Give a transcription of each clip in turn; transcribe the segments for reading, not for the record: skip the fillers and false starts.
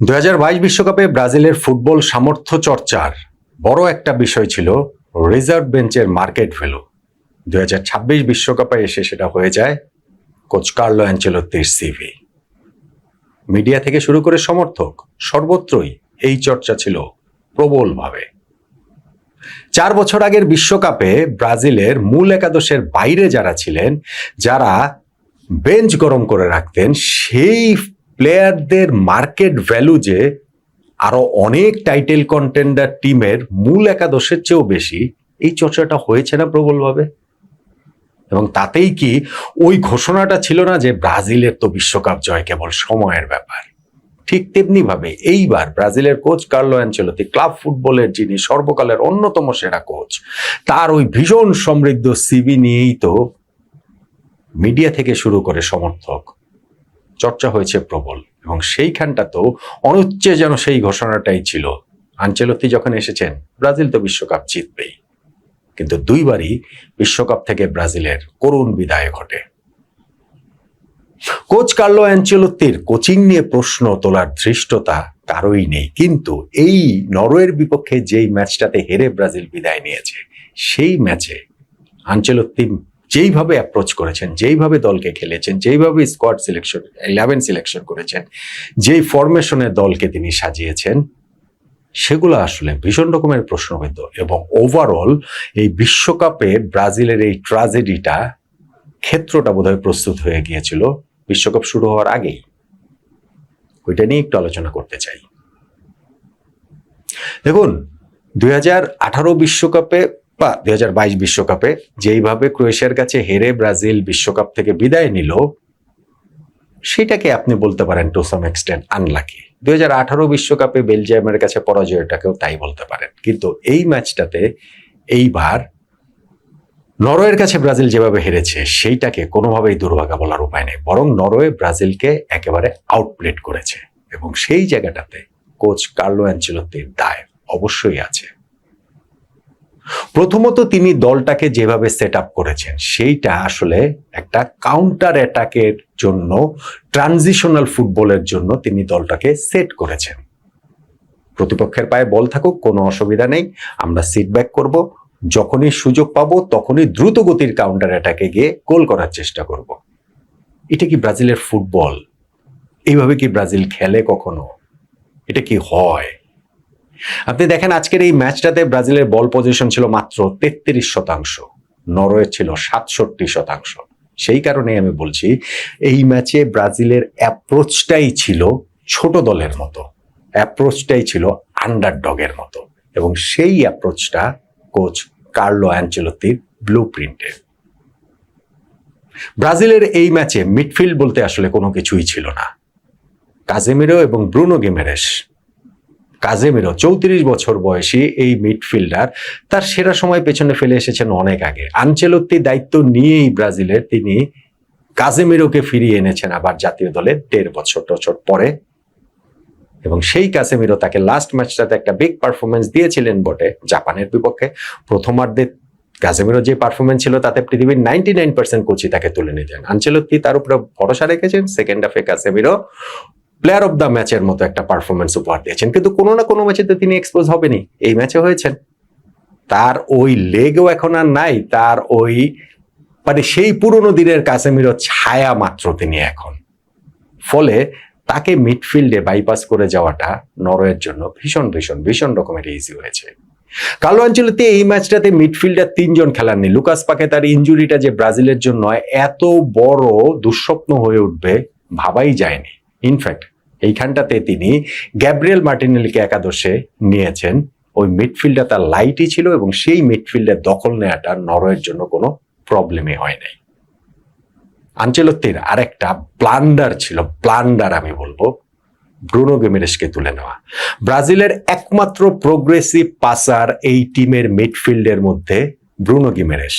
2022 বিশ্বকাপে ব্রাজিলের ফুটবল সামর্থ্য চর্চার বড় একটা বিষয় ছিল রিজার্ভ বেঞ্চের মার্কেট ভ্যালু। 2026 বিশ্বকাপে এসে সেটা হয়ে যায় কোচ কার্লো অ্যানচেলোত্তির সিভি। মিডিয়া থেকে শুরু করে সমর্থক সর্বত্রই এই চর্চা ছিল প্রবলভাবে। 4 বছর আগের বিশ্বকাপে ব্রাজিলের মূল একাদশের বাইরে যারা ছিলেন, যারা বেঞ্চ গরম করে রাখতেন, সেই প্লেয়ারদের মার্কেট ভ্যালু যে আরো অনেক টাইটেল কন্টেন্ডার টিমের মূল একাদশের চেয়েও বেশি, এই চর্চাটা হয়েছে না প্রবলভাবে। এবং তাতেই কি ওই ঘোষণাটা ছিল না যে ব্রাজিলের তো বিশ্বকাপ জয় কেবল সময়ের ব্যাপার। ঠিক তেমনি ভাবে এইবার ব্রাজিলের কোচ কার্লো অ্যানচেলোত্তি, ক্লাব ফুটবলের যিনি সর্বকালের অন্যতম সেরা কোচ, তার ওই ভীষণ সমৃদ্ধ সিভি নিয়েই তো মিডিয়া থেকে শুরু করে সমর্থক চর্চা হয়েছে প্রবল। এবং সেইখানটা তো অনুচ্চে যেন সেই ঘোষণাটাই ছিল, আনচেলোত্তি যখন এসেছেন ব্রাজিল তো বিশ্বকাপ জিতবেই। কিন্তু দুইবারই বিশ্বকাপ থেকে ব্রাজিলের করুণ বিদায় ঘটে। কোচ কার্লো অ্যানচেলোত্তির কোচিং নিয়ে প্রশ্ন তোলার ধৃষ্টতা কারোই নেই, কিন্তু এই নরওয়ের বিপক্ষে যেই ম্যাচটাতে হেরে ব্রাজিল বিদায় নিয়েছে, সেই ম্যাচে আনচেলোত্তি যেইভাবে অ্যাপ্রোচ করেছেন, যেইভাবে দলকে খেলেছেন, যেইভাবে স্কোয়াড সিলেকশন 11 সিলেকশন করেছেন, যেই ফরমেশনে দলকে তিনি সাজিয়েছেন, সেগুলো আসলে ভীষণ রকমের প্রশ্নবিদ্ধ। এবং ওভারঅল এই বিশ্বকাপে ব্রাজিলের এই ট্র্যাজেডিটা ক্ষেত্রটা বোধহয় প্রস্তুত হয়ে গিয়েছিল বিশ্বকাপ শুরু হওয়ার আগেই। ওইটা নিয়ে একটু আলোচনা করতে চাই। দেখুন, 2018 বিশ্বকাপে বা 2022 বিশ্বকাপে যেইভাবে ক্রোয়েশিয়ার কাছে হেরে ব্রাজিল বিশ্বকাপ থেকে বিদায় নিল, সেটাকে আপনি বলতে পারেন টু সাম এক্সটেন্ট আনলাকি। 2018 বিশ্বকাপে বেলজিয়ামের কাছে পরাজয়টাকেও তাই বলতে পারেন। কিন্তু এই ম্যাচটাতে এইবার নরওয়ের কাছে ব্রাজিল যেভাবে হেরেছে, সেইটাকে কোনোভাবেই দুর্ভাগা বলার উপায় নেই। বরং নরওয়ে ব্রাজিলকে একেবারে আউটপ্লেট করেছে, এবং সেই জায়গাটাতে কোচ কার্লো অ্যানচেলোত্তির দায় অবশ্যই আছে। প্রথমত, তিনি দলটাকে যেভাবে সেট আপ করেছেন, সেইটা আসলে একটা কাউন্টার অ্যাটাকের জন্য, ট্রানজিশনাল ফুটবলের জন্য তিনি দলটাকে সেট করেছেন। প্রতিপক্ষের পায়ে বল থাকুক, কোনো অসুবিধা নেই, আমরা সিট ব্যাক করব, যখনই সুযোগ পাবো তখনই দ্রুত গতির কাউন্টার অ্যাটাকে গিয়ে গোল করার চেষ্টা করব। এটা কি ব্রাজিলের ফুটবল? এইভাবে কি ব্রাজিল খেলে কখনো? এটা কি হয়? আপনি দেখেন, আজকের এই ম্যাচটাতে ব্রাজিলের বল পজিশন ছিল মাত্র 33%, নরওয়ে ছিল 67%। সেই কারণে আমি বলছি, এই ম্যাচে ব্রাজিলের অ্যাপ্রোচটাই ছিল ছোট দলের মতো, অ্যাপ্রোচটাই ছিল আন্ডারডগের মতো। এবং সেই অ্যাপ্রোচটা কোচ কার্লো অ্যানচেলোত্তির ব্লুপ্রিন্টের। ব্রাজিলের এই ম্যাচে মিডফিল্ড বলতে আসলে কোনো কিছুই ছিল না। কাজেমিরো এবং ব্রুনো গিমেরেস। কাজেমিরো 34 বছর বয়সী এই মিডফিল্ডার তার সেরা সময় পেছনে ফেলে এসেছেন অনেক আগে। আনচেলোত্তি দায়িত্ব নিয়েই ব্রাজিলের তিনি কাজেমিরোকে ফিরিয়ে এনেছেন আবার জাতীয় দলে 1.5 বছর পরে। এবং সেই কাজেমিরো তাকে লাস্ট ম্যাচটাতে একটা বিগ পারফরমেন্স দিয়েছিলেন বটে, জাপানের বিপক্ষে। প্রথমার্ধে কাজেমিরো যে পারফরমেন্স ছিল, তাতে পৃথিবীর 99% কোচই তাকে তুলে নিতেন। আনচেলোত্তি তার উপরে ভরসা রেখেছেন। সেকেন্ড হাফে কাজেমিরো প্লেয়ার অফ দ্য ম্যাচের মতো একটা পারফরমেন্স উপহার দিয়েছেন। কিন্তু কোনো না কোনো ম্যাচে তো তিনি এক্সপোজ হবেনই। এই ম্যাচে হয়েছেন। তার ওই লেগও এখন আর নাই, তার ওই সেই পুরনো দিনের কাসেমিরো ছায়া মাত্র তিনি এখন। ফলে তাকে মিডফিল্ডে বাইপাস করে যাওয়াটা নরওয়ের জন্য ভীষণ রকমের ইজি হয়েছে। কার্লো অ্যানচেলোত্তি এই ম্যাচটাতে মিডফিল্ডার 3 জন খেলাননি। লুকাস পাকেতার ইনজুরিটা যে ব্রাজিলের জন্য এত বড় দুঃস্বপ্ন হয়ে উঠবে ভাবাই যায়নি। ইনফ্যাক্ট এইখানটাতে তিনি গ্যাব্রিয়েল মার্টিনেলিকে একাদশে নিয়েছেন। ওই মিডফিল্ডটা তার লাইটই ছিল, এবং সেই মিডফিল্ডের দখল নেওয়াটা নরওয়ের জন্য কোনো প্রবলেমই হয় নাই। আনচেলোত্তির আরেকটা ব্লান্ডার ছিল, ব্লান্ডার আমি বলবো, ব্রুনো গিমেরেসকে তুলে নেওয়া। ব্রাজিলের একমাত্র প্রোগ্রেসিভ পাসার এই টিমের মিডফিল্ডের মধ্যে ব্রুনো গিমেরেস,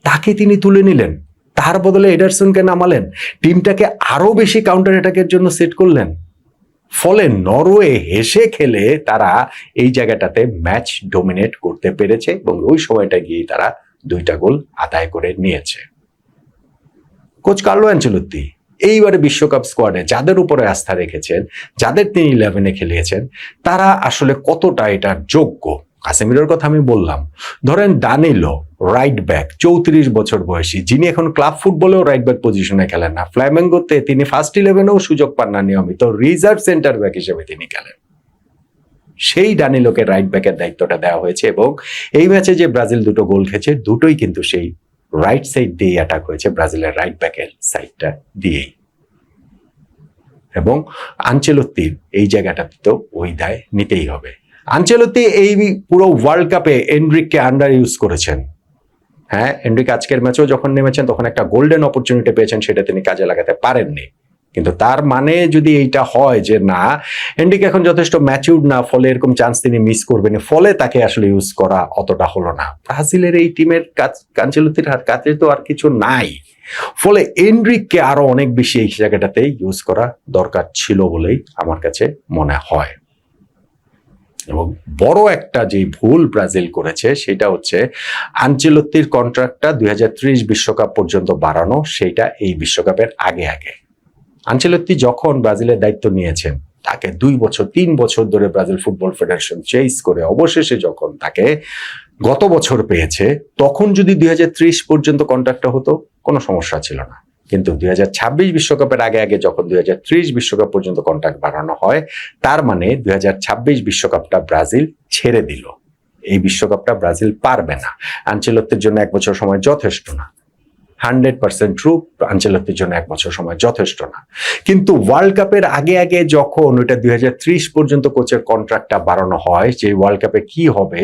তাকে তিনি তুলে নিলেন। তার বদলে এডারসনকে নামালেন, টিমটাকে আরো বেশি কাউন্টার অ্যাটাকের জন্য সেট করলেন। ফলে নরওয়ে হেসে খেলে তারা এই জায়গাটাতে ম্যাচ ডোমিনেট করতে পেরেছে, এবং ওই সময়টা গিয়ে তারা 2টা গোল আদায় করে নিয়েছে। কোচ কার্লো অ্যানচেলোত্তি এইবারে বিশ্বকাপ স্কোয়াডে যাদের উপরে আস্থা রেখেছেন, যাদের তিনি 11-এ খেলিয়েছেন, তারা আসলে কতটা এটার যোগ্য। কাসেমিরোর কথা আমি বললাম, ধরেন দানিলো রাইট ব্যাক, 34 বছর বয়সী, যিনি এখন ক্লাব ফুটবলেও রাইট ব্যাক পজিশনে খেলেন না, ফ্ল্যামেঙ্গোতে তিনি ফার্স্ট 11-এও সুযোগ পান না নিয়মিত, রিজার্ভ সেন্টার ব্যাক হিসেবে তিনি খেলেন। সেই দানিলোকে রাইট ব্যাকের দায়িত্বটা দেওয়া হয়েছে এবং এই ম্যাচে যে ব্রাজিল দুটো গোল খেয়েছে, দুটোই কিন্তু সেই রাইট সাইড দিয়ে অ্যাটাক হয়েছে, ব্রাজিলের রাইট ব্যাকের সাইডটা দিয়েই। এবং আনচেলত্তির এই জায়গাটাতে তো ওই দায় নিতেই হবে। আনচেলত্তি এই পুরো ওয়ার্ল্ড কাপে এনরিককে আন্ডার ইউজ করেছেন। হ্যাঁ, এনরিক আজকের ম্যাচেও যখন নেমেছেন তখন একটা গোল্ডেন অপরচুনিটি পেয়েছেন, সেটা তিনি কাজে লাগাতে পারেননি। কিন্তু তার মানে যদি এইটা হয় যে না, এনরিক এখন যথেষ্ট ম্যাচিউরড না, ফলে এরকম চান্স তিনি মিস করবেন, ফলে তাকে আসলে ইউজ করা অতটা হলো না। ব্রাজিলের এই টিমের আনচেলত্তির কাছে তো আর কিছু নাই, ফলে এনরিককে আরো অনেক বেশি এই জায়গাটাতে ইউজ করা দরকার ছিল বলেই আমার কাছে মনে হয়। এবং বড় একটা যে ভুল ব্রাজিল করেছে সেটা হচ্ছে আনচেলত্তির কন্ট্রাক্টটা 2030 বিশ্বকাপ পর্যন্ত বাড়ানো, সেইটা এই বিশ্বকাপের আগে আগে। আনচেলত্তি যখন ব্রাজিলের দায়িত্ব নিয়েছেন, তাকে 2 বছর 3 বছর ধরে ব্রাজিল ফুটবল ফেডারেশন চেস করে অবশেষে যখন তাকে গত বছর পেয়েছে, তখন যদি 2030 পর্যন্ত কন্ট্রাক্টটা হতো কোনো সমস্যা ছিল না। কিন্তু 2026 বিশ্বকাপের আগে আগে যখন 2030 বিশ্বকাপ পর্যন্ত কন্ট্রাক্ট বাড়ানো হয়, তার মানে 2026 বিশ্বকাপটা ব্রাজিল ছেড়ে দিল। এই বিশ্বকাপটা ব্রাজিল পারবে না। আনচেলত্তির জন্য 1 বছর সময় যথেষ্ট না। 100% ট্রু, আনচেলত্তির জন্য 1 বছর সময় যথেষ্ট না। কিন্তু ওয়ার্ল্ড কাপের আগে আগে যখন ওইটা 2030 পর্যন্ত কোচের কন্ট্রাক্টটা বাড়ানো হয়, যে ওয়ার্ল্ড কাপে কি হবে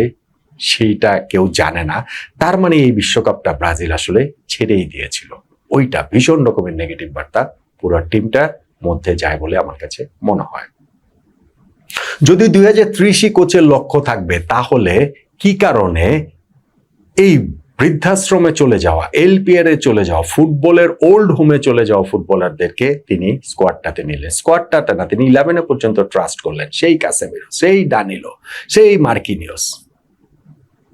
সেইটা কেউ জানে না, তার মানে এই বিশ্বকাপটা ব্রাজিল আসলে ছেড়েই দিয়েছিল। ওইটা ভীষণ রকমের নেগেটিভ বার্তা পুরো টিমটার মধ্যে যায় বলে আমার কাছে মনে হয়। যদি 2030 কোচের লক্ষ্য থাকবে, তাহলে কি কারণে এই বৃদ্ধাশ্রমে চলে যাওয়া, এলপিআর এ চলে যাওয়া, ফুটবলের ওল্ড হোমে চলে যাওয়া ফুটবলারদেরকে তিনি স্কোয়াডটাতে নিলেন? স্কোয়াডটাতে না, তিনি 11-এ পর্যন্ত ট্রাস্ট করলেন। সেই কাসেমিরো, সেই দানিলো, সেই মার্কিনিওস।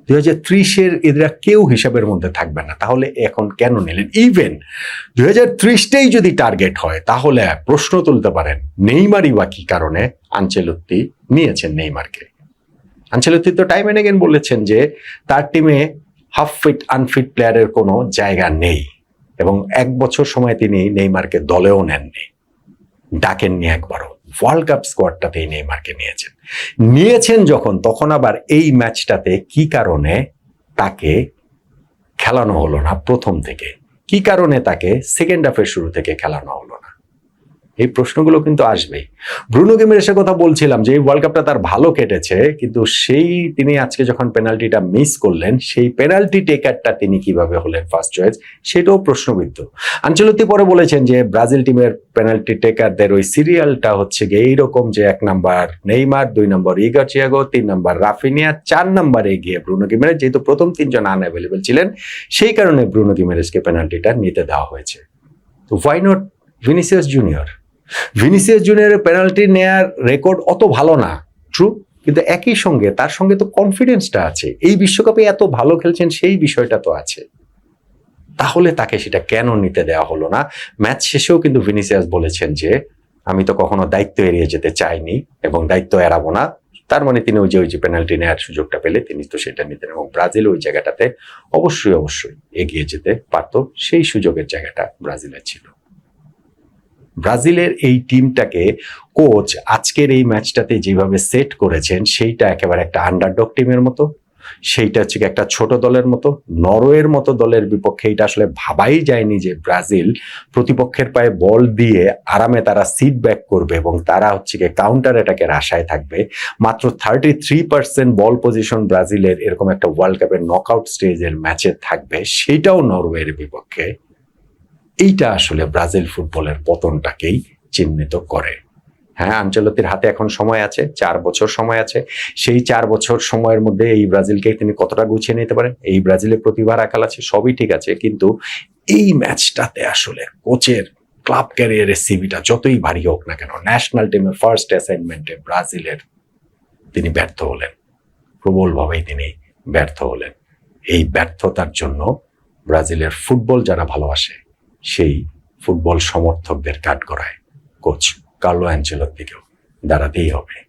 2030-এর এরা কেউ হিসাবের মধ্যে থাকবে না, তাহলে এখন কেন নিলেন? ইভেন 2030টাই যদি টার্গেট হয়, তাহলে প্রশ্ন তুলতে পারেন নেইমারই বা কি কারণে আনচেলত্তি নিয়েছেন নেইমারকে। আনচেলত্তি তো টাইম এন্ড এগেইন বলেছেন যে তার টিমে হাফ ফিট আনফিট প্লেয়ারের কোনো জায়গা নেই, এবং 1 বছর সময় তিনি নেইমারকে দলেও নেননি, ডাকেননি একবারও। ওয়ার্ল্ড কাপ স্কোয়াডটাতেই নেইমারকে নিয়েছেন যখন, তখন আবার এই ম্যাচটাতে কি কারণে তাকে খেলানো হলো না প্রথম থেকে? কি কারণে তাকে সেকেন্ড হাফের শুরু থেকে খেলানো হলো না? এই প্রশ্নগুলো কিন্তু আসবেই। ব্রুনো গিমেরেসের কথা বলছিলাম যে এই ওয়ার্ল্ড কাপটা তার ভালো কেটেছে, কিন্তু সেই তিনি আজকে যখন পেনাল্টিটা মিস করলেন, সেই পেনাল্টি টেকারটা তিনি কিভাবে হলেন ফার্স্ট চয়েস, সেটাও প্রশ্নবিদ্ধ। আনচেলত্তি পরে বলেছেন যে ব্রাজিল টিমের পেনাল্টি টেকারদের ওই সিরিয়ালটা হচ্ছে গিয়ে এইরকম যে 1 নাম্বার নেইমার, 2 নম্বর ইগর থিয়াগো, 3 নম্বর রাফিনিয়া, 4 নম্বরে গিয়ে ব্রুনো গিমেরেস। যেহেতু প্রথম 3 জন আনঅ্যাভেলেবল ছিলেন, সেই কারণে ব্রুনো গিমেরেসকে পেনাল্টিটা নিতে দেওয়া হয়েছে। তো why not Vinicius Junior? Vinicius জুনিয়রের পেনাল্টি নেয়ার রেকর্ড অত ভালো না, ট্রু, কিন্তু একই সঙ্গে তার সঙ্গে তো কনফিডেন্সটা আছে। এই বিশ্বকাপে এত ভালো খেলছেন, সেই বিষয়টা তো আছে। তাহলে তাকে সেটা কেন নিতে দেওয়া হলো না? ম্যাচ শেষেও কিন্তু ভিনিসিয়াস বলেছেন যে আমি তো কখনো দায়িত্ব এড়িয়ে যেতে চাইনি এবং দায়িত্ব এড়াবো না। তার মানে তিনি ওই যে পেনাল্টি নেওয়ার সুযোগটা পেলে তিনি তো সেটা নিতেন, এবং ব্রাজিল ওই জায়গাটাতে অবশ্যই এগিয়ে যেতে পারত। সেই সুযোগের জায়গাটা ব্রাজিলের ছিল। ব্রাজিলের এই টিমটাকে কোচ আজকের এই ম্যাচটাতে যেভাবে সেট করেছেন, সেইটা একেবারে একটা আন্ডারডগ টিমের মতো। সেইটা হচ্ছে একটা ছোট দলের মতো, নরওয়ের মতো দলের বিপক্ষে। এটা আসলে ভাবাই যায়নি যে ব্রাজিল প্রতিপক্ষের পায়ে বল দিয়ে আরামে তারা সিট ব্যাক করবে এবং তারা হচ্ছে কাউন্টার অ্যাটাকের আশায় থাকবে। মাত্র 33% বল পজিশন ব্রাজিলের এরকম একটা ওয়ার্ল্ড কাপের নকআউট স্টেজের ম্যাচে থাকবে, সেটাও নরওয়ের বিপক্ষে। এইটা আসলে ব্রাজিল ফুটবলের পতনটাকেই চিহ্নিত করে। হ্যাঁ, আনচেলত্তির হাতে এখন সময় আছে, 4 বছর সময় আছে। সেই 4 বছর সময়ের মধ্যে এই ব্রাজিলকে তিনি কতটা গুছিয়ে নিতে পারেন? এই ব্রাজিলের প্রতিভা রাখাল আছে, সবই ঠিক আছে, কিন্তু এই ম্যাচটাতে আসলে কোচের ক্লাব ক্যারিয়ারের সিভিটা যতই ভারী হোক না কেন, ন্যাশনাল টিমের ফার্স্ট অ্যাসাইনমেন্টে ব্রাজিলের তিনি ব্যর্থ হলেন, প্রবলভাবেই তিনি ব্যর্থ হলেন। এই ব্যর্থতার জন্য ব্রাজিলের ফুটবল যারা ভালোবাসে, সেই ফুটবল সমর্থকদের কাঠগড়ায় কোচ কার্লো অ্যাঞ্চেলোর দিকেও দাঁড়াতেই হবে।